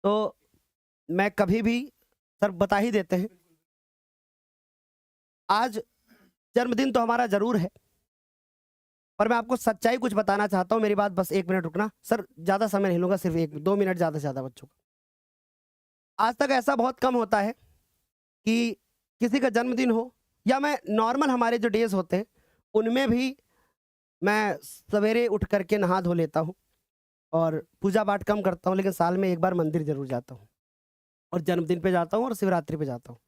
तो मैं कभी भी सर बता ही देते हैं। आज जन्मदिन तो हमारा ज़रूर है, पर मैं आपको सच्चाई कुछ बताना चाहता हूँ, मेरी बात बस 1 मिनट रुकना। सर ज़्यादा समय नहीं लूँगा, सिर्फ़ 1-2 मिनट ज़्यादा से ज़्यादा बच्चों का। आज तक ऐसा बहुत कम होता है कि किसी का जन्मदिन हो या मैं नॉर्मल हमारे जो डेज़ होते हैं, उनमें भी मैं सवेरे उठ कर के नहा धो लेता हूँ और पूजा-पाठ कम करता हूँ, लेकिन साल में 1 बार मंदिर ज़रूर जाता हूँ और जन्मदिन पे जाता हूँ और शिवरात्रि पे जाता हूँ।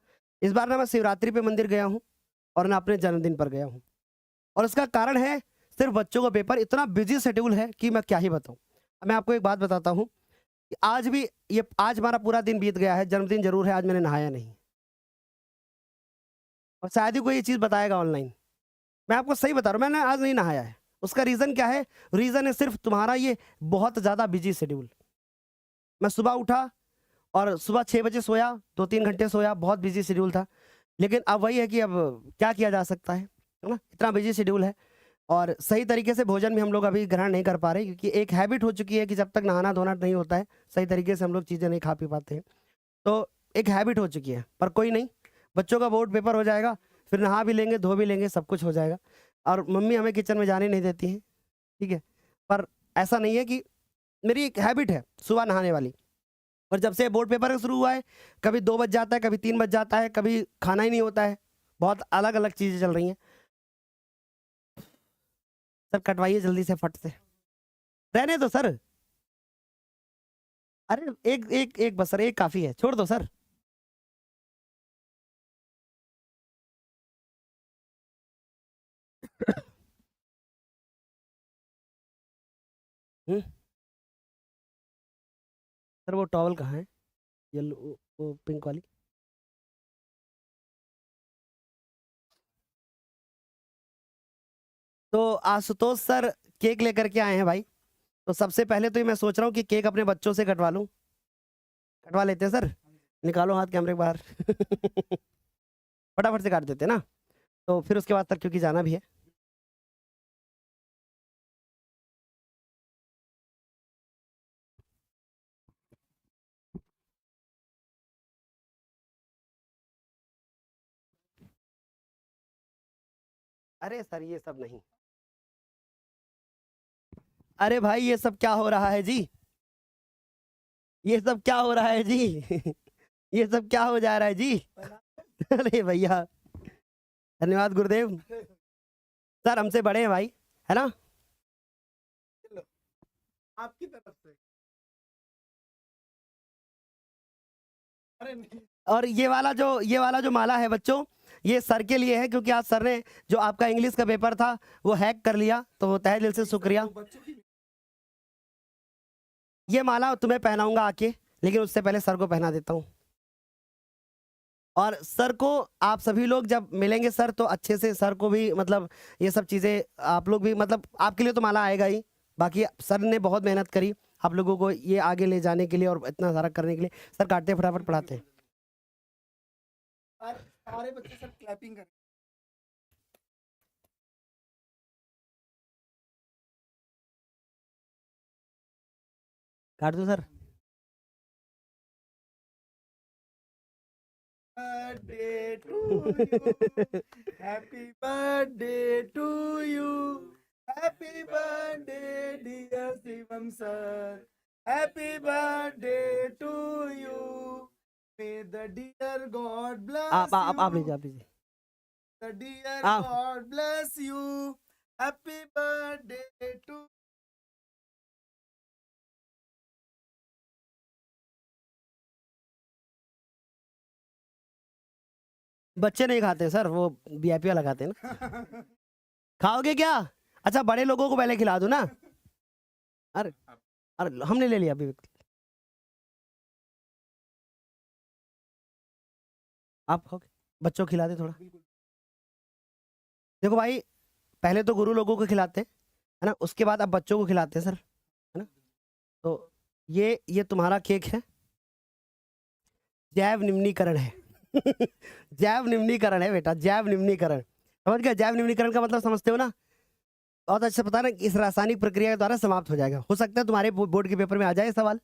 इस बार ना मैं शिवरात्रि पे मंदिर गया हूँ और ना अपने जन्मदिन पर गया हूँ और उसका कारण है सिर्फ़ बच्चों का पेपर इतना बिज़ी शेड्यूल है कि मैं क्या ही बताऊँ। मैं आपको एक बात बताता हूँ कि आज भी ये आज हमारा पूरा दिन बीत गया है, जन्मदिन ज़रूर है, आज मैंने नहाया नहीं और शायद ही कोई ये चीज़ बताएगा ऑनलाइन। मैं आपको सही बता रहा हूँ, मैंने आज नहीं नहाया है। उसका रीज़न क्या है? रीज़न है सिर्फ़ तुम्हारा ये बहुत ज़्यादा बिज़ी शेड्यूल। मैं सुबह उठा और सुबह 6 बजे सोया, 2-3 घंटे सोया, बहुत बिज़ी शेड्यूल था। लेकिन अब वही है कि अब क्या किया जा सकता है ना? इतना बिज़ी शेड्यूल है और सही तरीके से भोजन भी हम लोग अभी ग्रहण नहीं कर पा रहे क्योंकि एक हैबिट हो चुकी है कि जब तक नहाना-धोना नहीं होता है, सही तरीके से हम लोग चीज़ें नहीं खा पी पाते हैं। तो एक हैबिट हो चुकी है, पर कोई नहीं, बच्चों का बोर्ड पेपर हो जाएगा, फिर नहा भी लेंगे, धो भी लेंगे, सब कुछ हो जाएगा और मम्मी हमें किचन में जाने नहीं देती हैं, ठीक है? पर ऐसा नहीं है कि मेरी एक हैबिट है सुबह नहाने वाली और जब से बोर्ड पेपर शुरू हुआ है, कभी 2 बज जाता है, कभी 3 बज जाता है, कभी खाना ही नहीं होता है, बहुत अलग-अलग चीज़ें चल रही हैं। सर कटवाइए जल्दी से फट से। रहने दो सर। अरे एक एक एक बस सर, एक काफ़ी है, छोड़ दो सर। हुँ, सर वो टॉवल कहाँ है? येलो वो पिंक वाली? तो आशुतोष सर केक लेकर के आए हैं भाई। तो सबसे पहले तो ये मैं सोच रहा हूँ कि केक अपने बच्चों से कटवा लूँ। कटवा लेते हैं सर? निकालो हाथ कैमरे के बाहर। फटाफट से काट देते हैं ना? तो फिर उसके बाद तक क्योंकि जाना भी है। अरे सर ये सब नहीं। अरे भाई ये सब क्या हो रहा है जी? ये सब क्या हो रहा है जी? ये सब क्या हो जा रहा है जी? अरे भैया, धन्यवाद गुरुदेव। सर हमसे बड़े हैं भाई, है ना? आपकी तरफ से। अरे नहीं। और ये वाला जो माला है बच्चों, ये सर के लिए है क्योंकि आज सर ने जो आपका इंग्लिश का पेपर था, वो हैक कर लिया, तो तहे दिल से शुक्रिया। वो बच्चों की ये माला तुम्हें पहनाऊँगा आके, लेकिन उससे पहले सर को पहना देता हूँ। और सर को आप सभी लोग जब मिलेंगे सर तो अच्छे से सर को भी मतलब ये सब चीज़ें आप लोग भी मतलब आपके लिए तो माला आएगा ही। बाकी सर ने बहुत मेहनत करी आप लोगों को ये आगे ले जाने के लिए और इतना सारा करने के लिए। सर काटते फटाफट पढ़ाते हैं। सारे बच्चे सब क्लैपिंग कर काट दो sir. Birthday to you, happy birthday to you, happy birthday dear Shivam sir, happy birthday to you, may the dear God bless आप यू, लीजिए आप लीजिए। द डियर आप God bless you, happy birthday to. बच्चे नहीं खाते सर, वो VIP वाला खाते हैं ना। खाओगे क्या? अच्छा बड़े लोगों को पहले खिला दूं ना। अरे अरे हमने ले लिया अभी। आप खाओगे? बच्चों को खिला दे थोड़ा। देखो भाई, पहले तो गुरु लोगों को खिलाते हैं, है ना? उसके बाद अब बच्चों को खिलाते हैं सर, है ना? तो ये तुम्हारा केक है। जैव निम्नीकरण है। जैव निम्नीकरण है बेटा, जैव निम्नीकरण। समझ गए? जैव निम्नीकरण का मतलब समझते हो ना? बहुत अच्छा पता है ना, इस रासायनिक प्रक्रिया के द्वारा समाप्त हो जाएगा। हो सकता है तुम्हारे बोर्ड के पेपर में आ जाए सवाल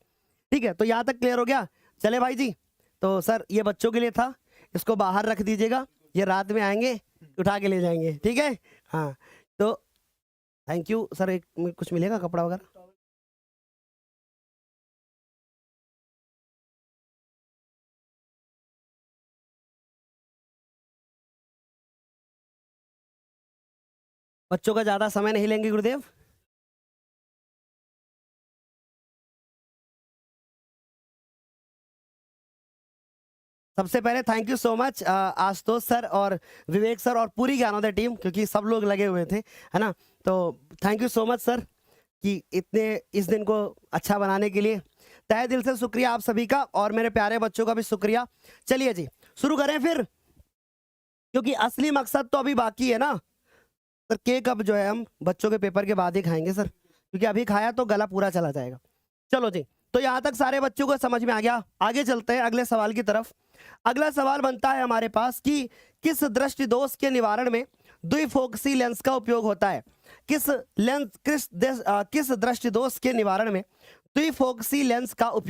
ठीक है, तो यहाँ तक क्लियर हो गया। चले भाई जी, तो सर ये बच्चों के लिए था, इसको बाहर रख दीजिएगा, ये रात में आएंगे उठा के ले जाएंगे, ठीक है। हाँ तो थैंक यू सर। एक कुछ मिलेगा कपड़ा वगैरह? बच्चों का ज़्यादा समय नहीं लेंगे गुरुदेव। सबसे पहले thank you so much Ashutosh sir और विवेक सर और पूरी ज्ञानोदय टीम, क्योंकि सब लोग लगे हुए थे, है ना। तो thank you so much sir कि इतने इस दिन को अच्छा बनाने के लिए तहे दिल से शुक्रिया आप सभी का, और मेरे प्यारे बच्चों का भी शुक्रिया। चलिए जी शुरू करें फिर, क्योंकि असली मकसद तो अभी बाकी है ना सर। केक अब जो है हम बच्चों के पेपर के बाद ही खाएंगे सर, क्योंकि अभी खाया तो गला पूरा चला जाएगा। चलो जी, तो यहाँ तक सारे बच्चों को समझ में आ गया। आगे चलते हैं अगले सवाल की तरफ। अगला सवाल बनता है हमारे पास कि किस दृष्टि दोष के निवारण में द्विफोकसी लेंस का उपयोग होता है। किस दृष्टि दोष के निवारण में द्विफोकसी लेंस का उपयोग